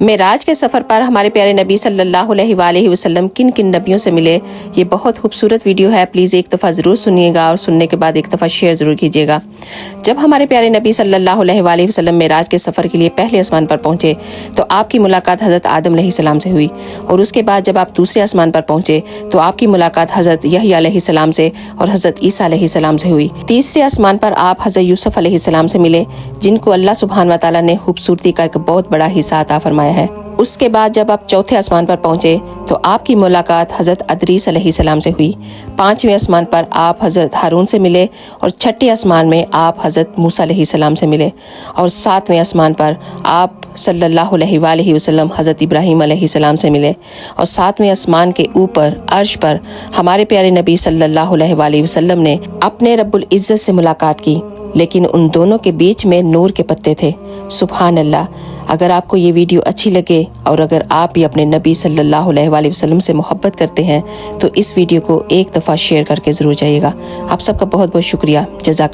معراج کے سفر پر ہمارے پیارے نبی صلی اللہ علیہ وآلہ وسلم کن کن نبیوں سے ملے، یہ بہت خوبصورت ویڈیو ہے، پلیز ایک دفعہ ضرور سنیے گا اور سننے کے بعد ایک دفعہ شیئر ضرور کیجیے گا۔ جب ہمارے پیارے نبی صلی اللہ علیہ وآلہ وسلم معراج کے سفر کے لیے پہلے آسمان پر پہنچے تو آپ کی ملاقات حضرت آدم علیہ السلام سے ہوئی، اور اس کے بعد جب آپ دوسرے آسمان پر پہنچے تو آپ کی ملاقات حضرت یحییٰ علیہ السلام سے اور حضرت عیسیٰ علیہ السلام سے ہوئی۔ تیسرے آسمان پر آپ حضرت یوسف علیہ السلام سے ملے، جن کو اللہ سبحانہ و تعالیٰ نے خوبصورتی کا ایک بہت بڑا حصہ عطا فرمایا ہے۔ اس کے بعد جب آپ چوتھے آسمان پر پہنچے تو آپ کی ملاقات حضرت ادریس علیہ السلام سے ہوئی۔ پانچویں آسمان پر آپ حضرت ہارون سے ملے، اور چھٹے آسمان میں آپ حضرت موسیٰ علیہ السلام سے ملے، اور ساتویں آسمان پر آپ صلی اللہ علیہ وآلہ وسلم حضرت ابراہیم علیہ السلام سے ملے، اور ساتویں آسمان کے اوپر عرش پر ہمارے پیارے نبی صلی اللہ علیہ وآلہ وسلم نے اپنے رب العزت سے ملاقات کی، لیکن ان دونوں کے بیچ میں نور کے پتے تھے۔ سبحان اللہ۔ اگر آپ کو یہ ویڈیو اچھی لگے اور اگر آپ بھی اپنے نبی صلی اللہ علیہ وآلہ وسلم سے محبت کرتے ہیں تو اس ویڈیو کو ایک دفعہ شیئر کر کے ضرور جائیے گا۔ آپ سب کا بہت بہت شکریہ۔ جزاک اللہ۔